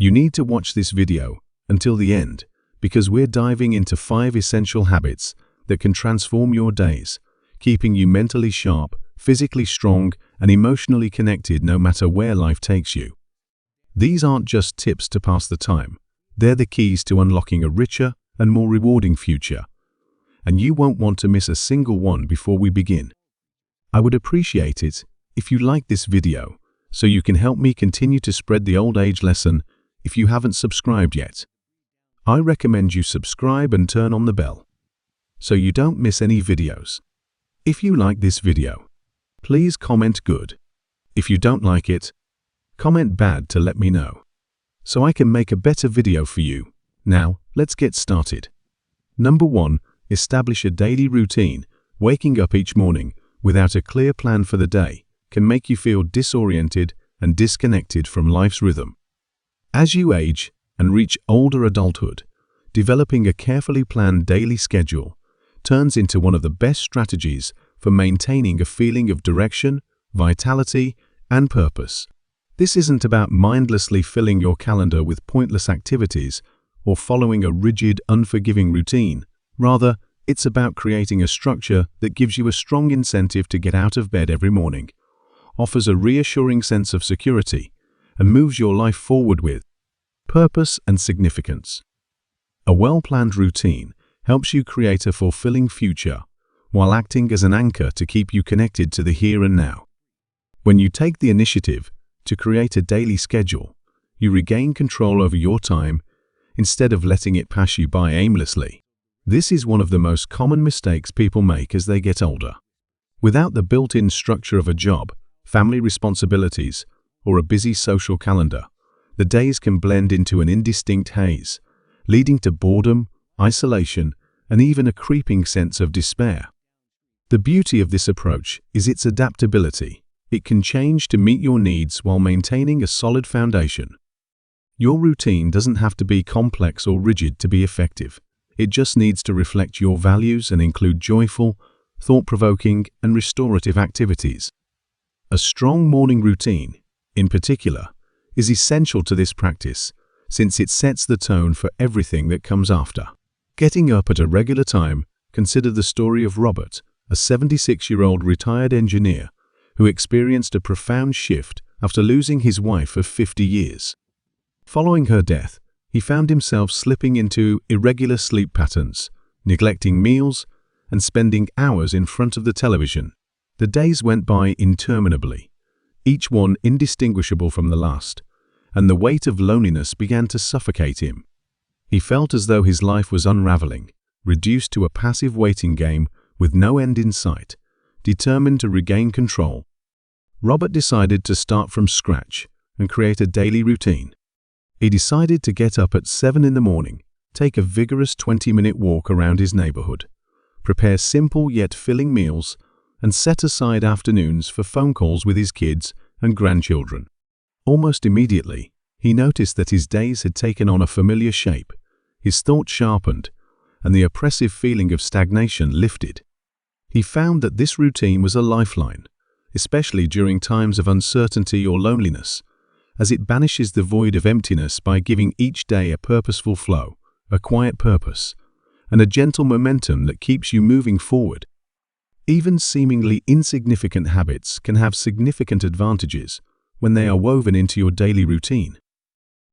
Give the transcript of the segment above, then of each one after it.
You need to watch this video until the end because we're diving into 5 essential habits that can transform your days, keeping you mentally sharp, physically strong, and emotionally connected no matter where life takes you. These aren't just tips to pass the time. They're the keys to unlocking a richer and more rewarding future. And you won't want to miss a single one before we begin. I would appreciate it if you like this video so you can help me continue to spread the old age lesson if you haven't subscribed yet. I recommend you subscribe and turn on the bell so you don't miss any videos. If you like this video, please comment good. If you don't like it, comment bad to let me know, so I can make a better video for you. Now, let's get started. Number 1, establish a daily routine. Waking up each morning without a clear plan for the day can make you feel disoriented and disconnected from life's rhythm. As you age and reach older adulthood, developing a carefully planned daily schedule turns into one of the best strategies for maintaining a feeling of direction, vitality, and purpose. This isn't about mindlessly filling your calendar with pointless activities or following a rigid, unforgiving routine. Rather, it's about creating a structure that gives you a strong incentive to get out of bed every morning, offers a reassuring sense of security, and moves your life forward with purpose and significance. A well-planned routine helps you create a fulfilling future while acting as an anchor to keep you connected to the here and now. When you take the initiative to create a daily schedule, you regain control over your time instead of letting it pass you by aimlessly. This is one of the most common mistakes people make as they get older. Without the built-in structure of a job, family responsibilities, or a busy social calendar, the days can blend into an indistinct haze, leading to boredom, isolation, and even a creeping sense of despair. The beauty of this approach is its adaptability. It can change to meet your needs while maintaining a solid foundation. Your routine doesn't have to be complex or rigid to be effective. It just needs to reflect your values and include joyful, thought-provoking, and restorative activities. A strong morning routine, in particular, is essential to this practice since it sets the tone for everything that comes after. Getting up at a regular time. Consider the story of Robert, a 76-year-old retired engineer who experienced a profound shift after losing his wife of 50 years. Following her death, he found himself slipping into irregular sleep patterns, neglecting meals, and spending hours in front of the television. The days went by interminably, each one indistinguishable from the last, and the weight of loneliness began to suffocate him. He felt as though his life was unraveling, reduced to a passive waiting game with no end in sight. Determined to regain control, Robert decided to start from scratch and create a daily routine. He decided to get up at 7 in the morning, take a vigorous 20-minute walk around his neighborhood, prepare simple yet filling meals, and set aside afternoons for phone calls with his kids and grandchildren. Almost immediately, he noticed that his days had taken on a familiar shape, his thoughts sharpened, and the oppressive feeling of stagnation lifted. He found that this routine was a lifeline, especially during times of uncertainty or loneliness, as it banishes the void of emptiness by giving each day a purposeful flow, a quiet purpose, and a gentle momentum that keeps you moving forward. Even seemingly insignificant habits can have significant advantages when they are woven into your daily routine.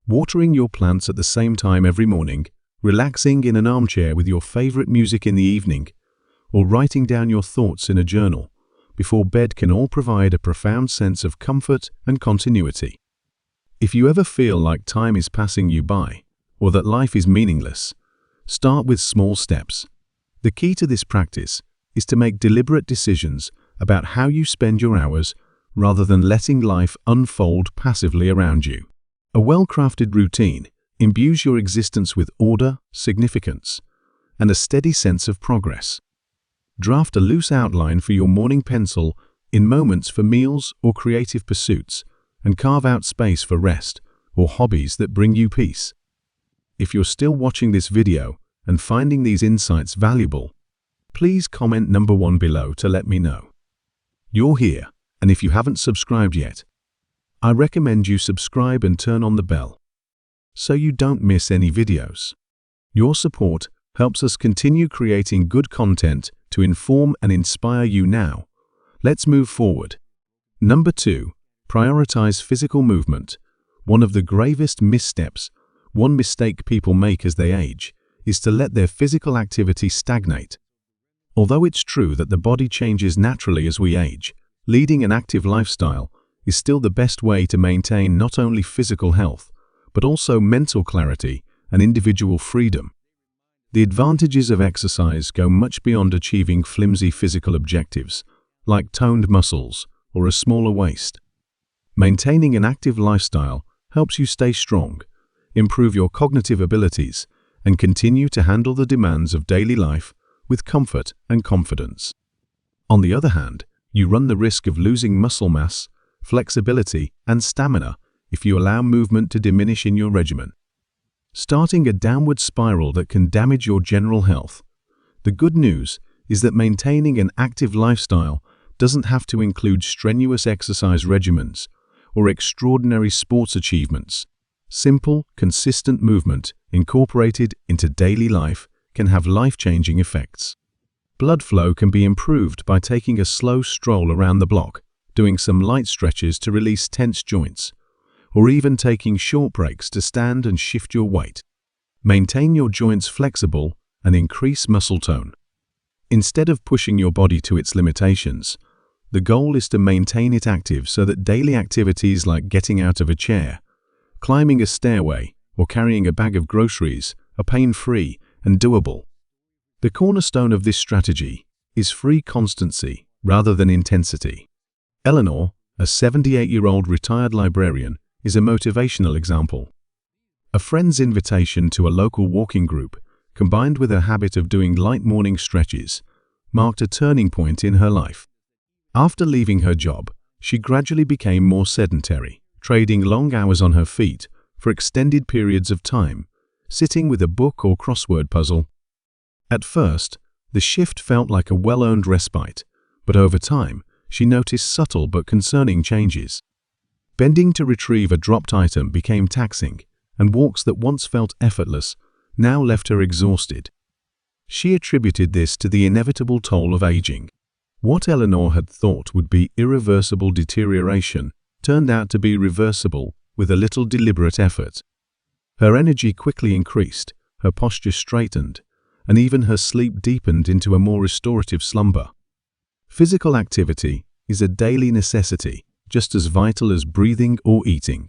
Watering your plants at the same time every morning, relaxing in an armchair with your favorite music in the evening, or writing down your thoughts in a journal before bed can all provide a profound sense of comfort and continuity. If you ever feel like time is passing you by, or that life is meaningless, start with small steps. The key to this practice is to make deliberate decisions about how you spend your hours rather than letting life unfold passively around you. A well-crafted routine imbues your existence with order, significance, and a steady sense of progress. Draft a loose outline for your morning pencil in moments for meals or creative pursuits, and carve out space for rest or hobbies that bring you peace. If you're still watching this video and finding these insights valuable, please comment number 1 below to let me know. You're here, and if you haven't subscribed yet, I recommend you subscribe and turn on the bell so you don't miss any videos. Your support helps us continue creating good content to inform and inspire you now. Let's move forward. Number 2. Prioritize physical movement. One of the gravest missteps, one mistake people make as they age, is to let their physical activity stagnate. Although it's true that the body changes naturally as we age, leading an active lifestyle is still the best way to maintain not only physical health, but also mental clarity and individual freedom. The advantages of exercise go much beyond achieving flimsy physical objectives, like toned muscles or a smaller waist. Maintaining an active lifestyle helps you stay strong, improve your cognitive abilities, and continue to handle the demands of daily life with comfort and confidence. On the other hand, you run the risk of losing muscle mass, flexibility, and stamina if you allow movement to diminish in your regimen, starting a downward spiral that can damage your general health. The good news is that maintaining an active lifestyle doesn't have to include strenuous exercise regimens or extraordinary sports achievements. Simple, consistent movement incorporated into daily life can have life-changing effects. Blood flow can be improved by taking a slow stroll around the block, doing some light stretches to release tense joints, or even taking short breaks to stand and shift your weight. Maintain your joints flexible and increase muscle tone. Instead of pushing your body to its limitations, the goal is to maintain it active so that daily activities like getting out of a chair, climbing a stairway, or carrying a bag of groceries are pain-free and doable. The cornerstone of this strategy is free constancy rather than intensity. Eleanor, a 78-year-old retired librarian, is a motivational example. A friend's invitation to a local walking group, combined with her habit of doing light morning stretches, marked a turning point in her life. After leaving her job, she gradually became more sedentary, trading long hours on her feet for extended periods of time, sitting with a book or crossword puzzle. At first, the shift felt like a well-earned respite, but over time, she noticed subtle but concerning changes. Bending to retrieve a dropped item became taxing, and walks that once felt effortless now left her exhausted. She attributed this to the inevitable toll of aging. What Eleanor had thought would be irreversible deterioration turned out to be reversible with a little deliberate effort. Her energy quickly increased, her posture straightened, and even her sleep deepened into a more restorative slumber. Physical activity is a daily necessity, just as vital as breathing or eating.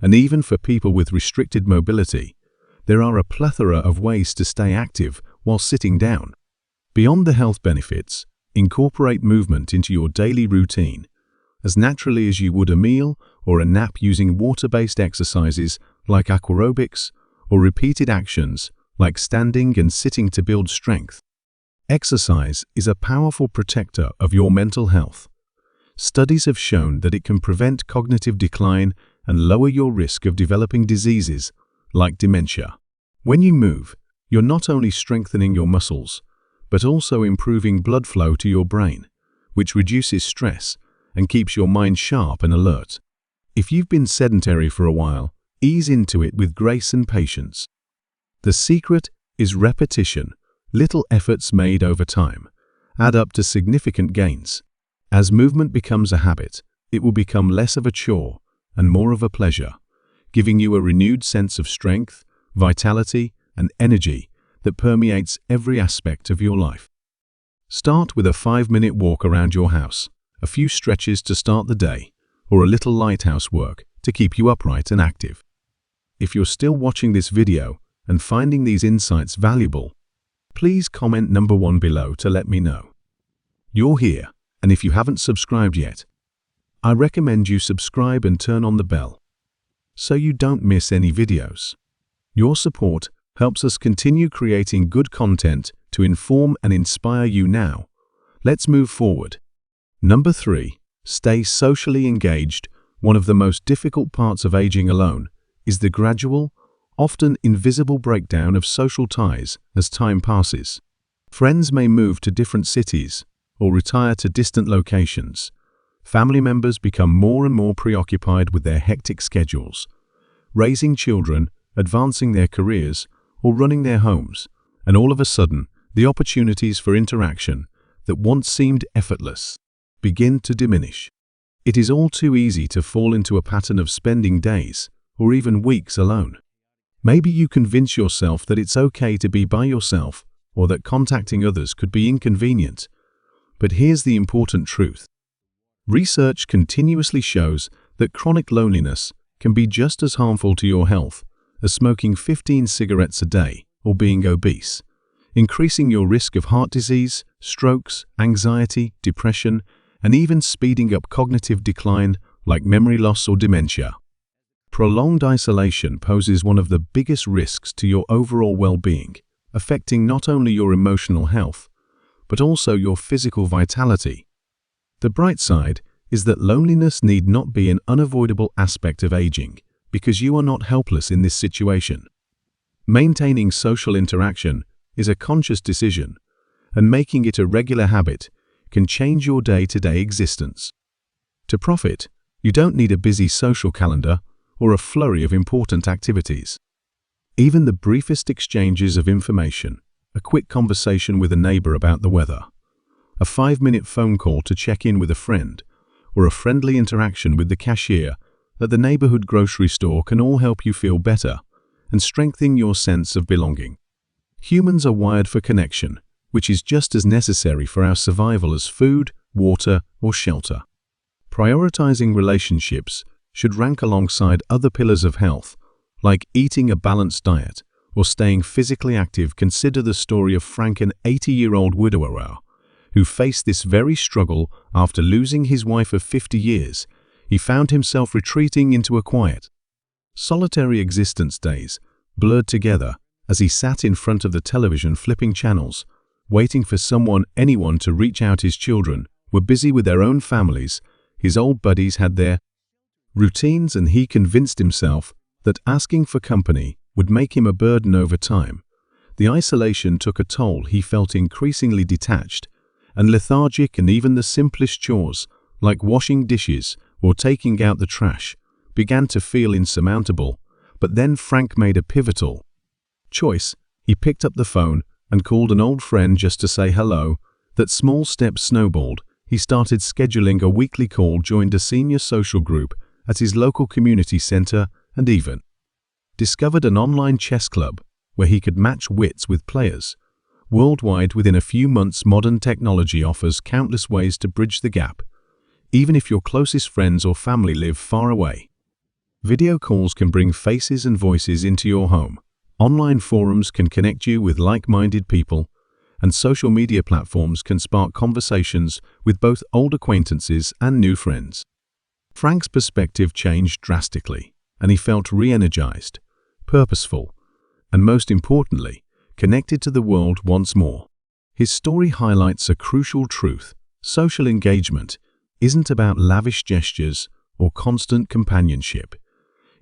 And even for people with restricted mobility, there are a plethora of ways to stay active while sitting down. Beyond the health benefits, incorporate movement into your daily routine, as naturally as you would a meal or a nap, using water-based exercises like aquarobics or repeated actions like standing and sitting to build strength. Exercise is a powerful protector of your mental health. Studies have shown that it can prevent cognitive decline and lower your risk of developing diseases like dementia. When you move, you're not only strengthening your muscles, but also improving blood flow to your brain, which reduces stress and keeps your mind sharp and alert. If you've been sedentary for a while, ease into it with grace and patience. The secret is repetition. Little efforts made over time add up to significant gains. As movement becomes a habit, it will become less of a chore and more of a pleasure, giving you a renewed sense of strength, vitality, and energy that permeates every aspect of your life. Start with a 5-minute walk around your house, a few stretches to start the day, or a little light housework to keep you upright and active. If you're still watching this video and finding these insights valuable, please comment number 1 below to let me know. You're here, and if you haven't subscribed yet, I recommend you subscribe and turn on the bell so you don't miss any videos. Your support helps us continue creating good content to inform and inspire you now. Let's move forward. Number 3. Stay socially engaged. One of the most difficult parts of aging alone is the gradual, often invisible breakdown of social ties as time passes. Friends may move to different cities or retire to distant locations. Family members become more and more preoccupied with their hectic schedules, raising children, advancing their careers, or running their homes, and all of a sudden, the opportunities for interaction that once seemed effortless begin to diminish. It is all too easy to fall into a pattern of spending days or even weeks alone. Maybe you convince yourself that it's okay to be by yourself or that contacting others could be inconvenient. But here's the important truth. Research continuously shows that chronic loneliness can be just as harmful to your health as smoking 15 cigarettes a day or being obese, increasing your risk of heart disease, strokes, anxiety, depression, and even speeding up cognitive decline like memory loss or dementia. Prolonged isolation poses one of the biggest risks to your overall well-being, affecting not only your emotional health, but also your physical vitality. The bright side is that loneliness need not be an unavoidable aspect of aging, because you are not helpless in this situation. Maintaining social interaction is a conscious decision, and making it a regular habit can change your day-to-day existence. To profit, you don't need a busy social calendar or a flurry of important activities. Even the briefest exchanges of information, a quick conversation with a neighbor about the weather, a 5-minute phone call to check in with a friend, or a friendly interaction with the cashier at the neighborhood grocery store can all help you feel better and strengthen your sense of belonging. Humans are wired for connection, which is just as necessary for our survival as food, water, or shelter. Prioritizing relationships should rank alongside other pillars of health, like eating a balanced diet or staying physically active. Consider the story of Frank, an 80-year-old widower who faced this very struggle after losing his wife of 50 years. He found himself retreating into a quiet, solitary existence. Days blurred together as he sat in front of the television flipping channels, waiting for anyone to reach out. His children were busy with their own families, his old buddies had their routines, and he convinced himself that asking for company would make him a burden over time. The isolation took a toll. He felt increasingly detached and lethargic, and even the simplest chores, like washing dishes or taking out the trash, began to feel insurmountable. But then Frank made a pivotal choice. He picked up the phone and called an old friend just to say hello. That small step snowballed. He started scheduling a weekly call, joined a senior social group at his local community center, and even discovered an online chess club where he could match wits with players worldwide. Within a few months, modern technology offers countless ways to bridge the gap, even if your closest friends or family live far away. Video calls can bring faces and voices into your home. Online forums can connect you with like-minded people, and social media platforms can spark conversations with both old acquaintances and new friends. Frank's perspective changed drastically, and he felt re-energized, purposeful, and most importantly, connected to the world once more. His story highlights a crucial truth. Social engagement isn't about lavish gestures or constant companionship.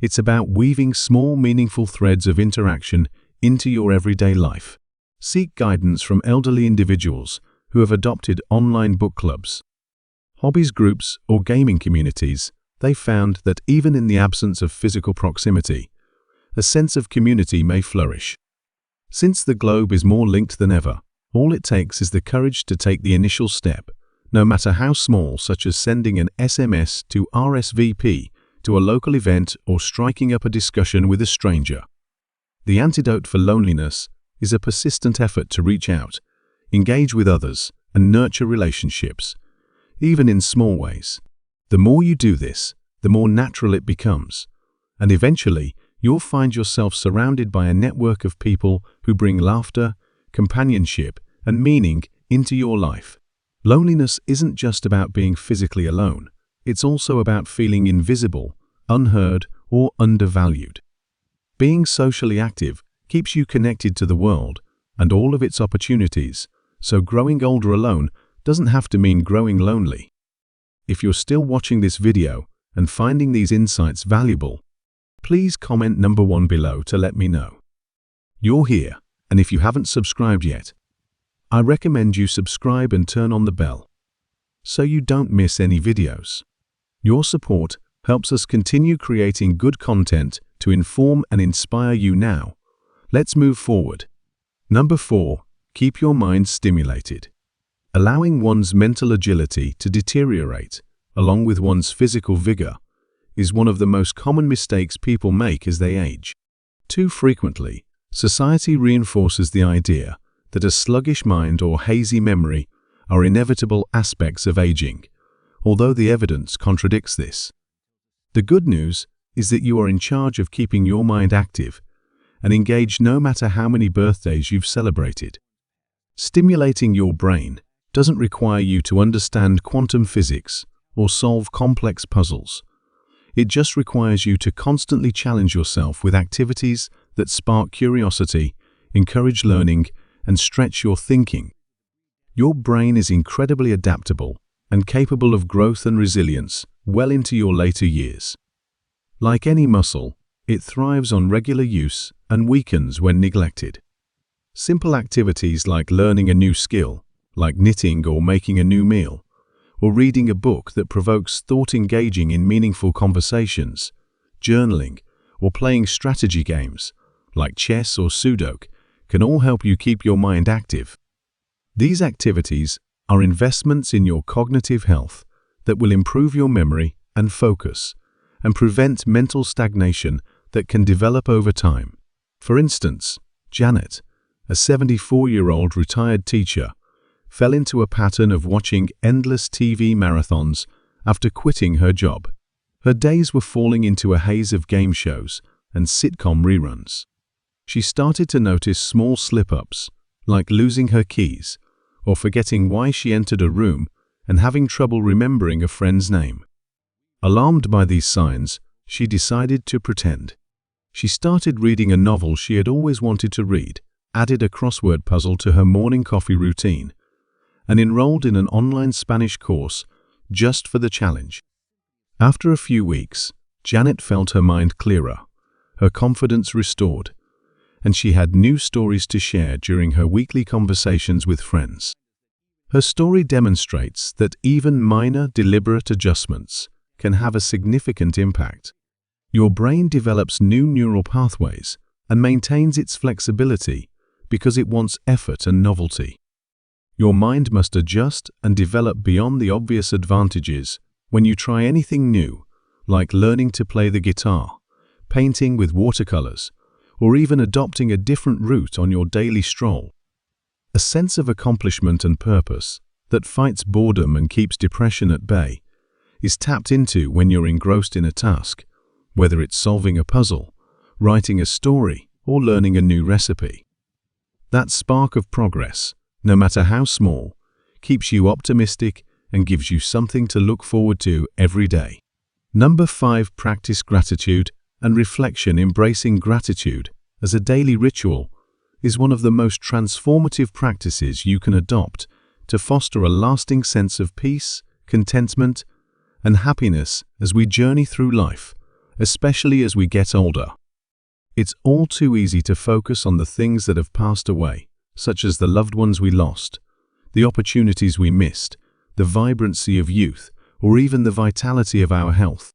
It's about weaving small, meaningful threads of interaction into your everyday life. Seek guidance from elderly individuals who have adopted online book clubs, hobbies groups, or gaming communities. They found that even in the absence of physical proximity, a sense of community may flourish. Since the globe is more linked than ever, all it takes is the courage to take the initial step, no matter how small, such as sending an SMS to RSVP to a local event or striking up a discussion with a stranger. The antidote for loneliness is a persistent effort to reach out, engage with others, and nurture relationships, even in small ways. The more you do this, the more natural it becomes, and eventually you'll find yourself surrounded by a network of people who bring laughter, companionship, and meaning into your life. Loneliness isn't just about being physically alone. It's also about feeling invisible, unheard, or undervalued. Being socially active keeps you connected to the world and all of its opportunities, so growing older alone doesn't have to mean growing lonely. If you're still watching this video and finding these insights valuable, please comment number 1 below to let me know you're here, and if you haven't subscribed yet, I recommend you subscribe and turn on the bell so you don't miss any videos. Your support helps us continue creating good content to inform and inspire you now. Let's move forward. Number 4. Keep your mind stimulated. Allowing one's mental agility to deteriorate, along with one's physical vigor, is one of the most common mistakes people make as they age. Too frequently, society reinforces the idea that a sluggish mind or hazy memory are inevitable aspects of aging, although the evidence contradicts this. The good news is that you are in charge of keeping your mind active and engaged no matter how many birthdays you've celebrated. Stimulating your brain doesn't require you to understand quantum physics or solve complex puzzles. It just requires you to constantly challenge yourself with activities that spark curiosity, encourage learning, and stretch your thinking. Your brain is incredibly adaptable and capable of growth and resilience well into your later years. Like any muscle, it thrives on regular use and weakens when neglected. Simple activities like learning a new skill, like knitting or making a new meal, or reading a book that provokes thought, engaging in meaningful conversations, journaling, or playing strategy games, like chess or Sudoku, can all help you keep your mind active. These activities are investments in your cognitive health that will improve your memory and focus, and prevent mental stagnation that can develop over time. For instance, Janet, a 74-year-old retired teacher, fell into a pattern of watching endless TV marathons after quitting her job. Her days were falling into a haze of game shows and sitcom reruns. She started to notice small slip-ups, like losing her keys, or forgetting why she entered a room and having trouble remembering a friend's name. Alarmed by these signs, she decided to pretend. She started reading a novel she had always wanted to read, added a crossword puzzle to her morning coffee routine, and enrolled in an online Spanish course just for the challenge. After a few weeks, Janet felt her mind clearer, her confidence restored, and she had new stories to share during her weekly conversations with friends. Her story demonstrates that even minor, deliberate adjustments can have a significant impact. Your brain develops new neural pathways and maintains its flexibility because it wants effort and novelty. Your mind must adjust and develop beyond the obvious advantages when you try anything new, like learning to play the guitar, painting with watercolors, or even adopting a different route on your daily stroll. A sense of accomplishment and purpose that fights boredom and keeps depression at bay is tapped into when you're engrossed in a task, whether it's solving a puzzle, writing a story, or learning a new recipe. That spark of progress, no matter how small, keeps you optimistic and gives you something to look forward to every day. Number 5. Practice gratitude and reflection. Embracing gratitude as a daily ritual is one of the most transformative practices you can adopt to foster a lasting sense of peace, contentment, and happiness as we journey through life, especially as we get older. It's all too easy to focus on the things that have passed away, such as the loved ones we lost, the opportunities we missed, the vibrancy of youth, or even the vitality of our health.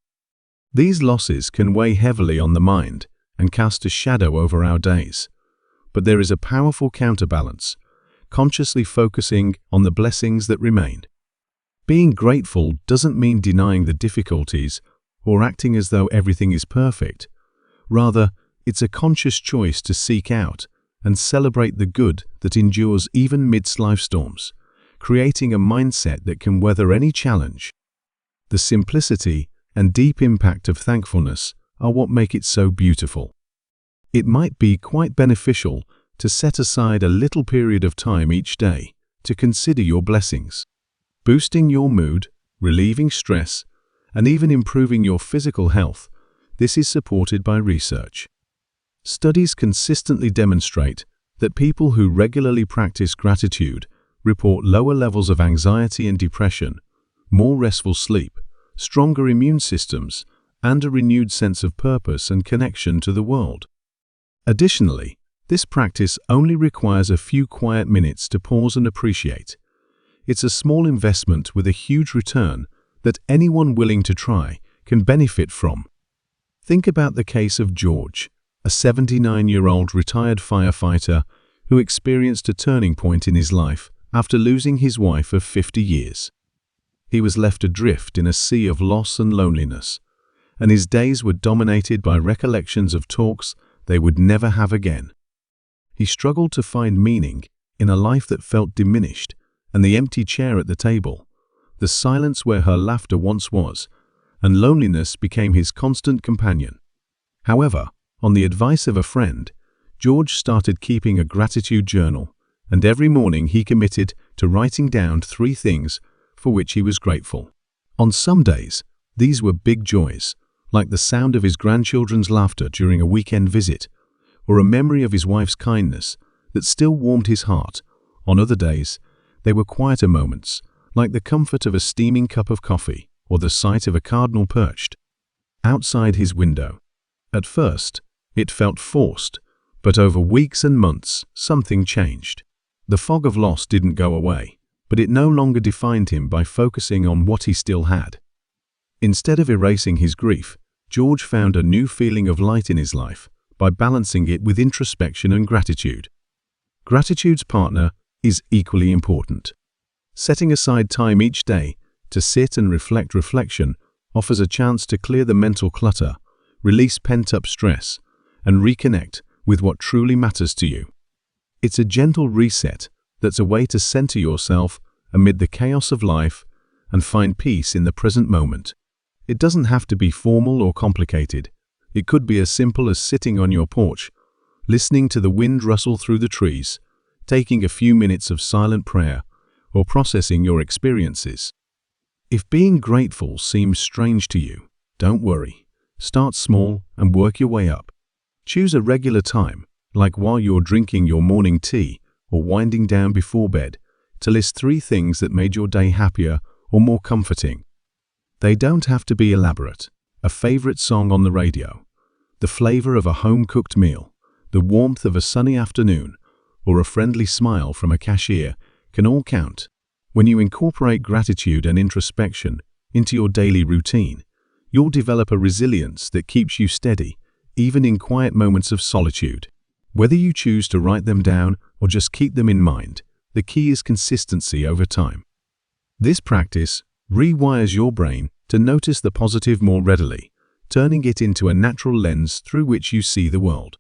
These losses can weigh heavily on the mind and cast a shadow over our days. But there is a powerful counterbalance, consciously focusing on the blessings that remain. Being grateful doesn't mean denying the difficulties or acting as though everything is perfect. Rather, it's a conscious choice to seek out and celebrate the good that endures even amidst life storms, creating a mindset that can weather any challenge. The simplicity and deep impact of thankfulness are what make it so beautiful. It might be quite beneficial to set aside a little period of time each day to consider your blessings. Boosting your mood, relieving stress, and even improving your physical health, this is supported by research. Studies consistently demonstrate that people who regularly practice gratitude report lower levels of anxiety and depression, more restful sleep, stronger immune systems, and a renewed sense of purpose and connection to the world. Additionally, this practice only requires a few quiet minutes to pause and appreciate. It's a small investment with a huge return that anyone willing to try can benefit from. Think about the case of George, a 79-year-old retired firefighter who experienced a turning point in his life after losing his wife of 50 years. He was left adrift in a sea of loss and loneliness, and his days were dominated by recollections of talks they would never have again. He struggled to find meaning in a life that felt diminished, and the empty chair at the table, the silence where her laughter once was, and loneliness became his constant companion. However, on the advice of a friend, George started keeping a gratitude journal, and every morning he committed to writing down 3 things for which he was grateful. On some days, these were big joys, like the sound of his grandchildren's laughter during a weekend visit, or a memory of his wife's kindness that still warmed his heart. On other days, they were quieter moments, like the comfort of a steaming cup of coffee or the sight of a cardinal perched outside his window. At first, it felt forced, but over weeks and months, something changed. The fog of loss didn't go away, but it no longer defined him by focusing on what he still had. Instead of erasing his grief, George found a new feeling of light in his life by balancing it with introspection and gratitude. Gratitude's partner is equally important. Setting aside time each day to sit and reflection offers a chance to clear the mental clutter, release pent-up stress, and reconnect with what truly matters to you. It's a gentle reset that's a way to center yourself amid the chaos of life and find peace in the present moment. It doesn't have to be formal or complicated. It could be as simple as sitting on your porch, listening to the wind rustle through the trees, taking a few minutes of silent prayer, or processing your experiences. If being grateful seems strange to you, don't worry. Start small and work your way up. Choose a regular time, like while you're drinking your morning tea or winding down before bed, to list 3 things that made your day happier or more comforting. They don't have to be elaborate. A favorite song on the radio, the flavor of a home-cooked meal, the warmth of a sunny afternoon, or a friendly smile from a cashier can all count. When you incorporate gratitude and introspection into your daily routine, you'll develop a resilience that keeps you steady, even in quiet moments of solitude. Whether you choose to write them down or just keep them in mind, the key is consistency over time. This practice rewires your brain to notice the positive more readily, turning it into a natural lens through which you see the world.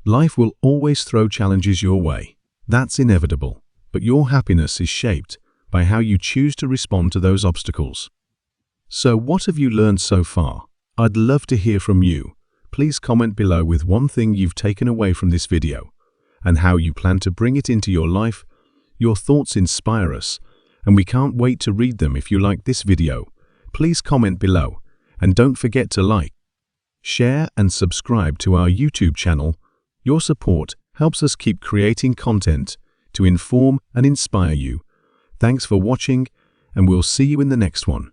Life will always throw challenges your way. That's inevitable, but your happiness is shaped by how you choose to respond to those obstacles. So what have you learned so far? I'd love to hear from you. Please comment below with one thing you've taken away from this video and how you plan to bring it into your life. Your thoughts inspire us, and we can't wait to read them. If you like this video, please comment below, and don't forget to like, share, and subscribe to our YouTube channel. Your support helps us keep creating content to inform and inspire you. Thanks for watching, and we'll see you in the next one.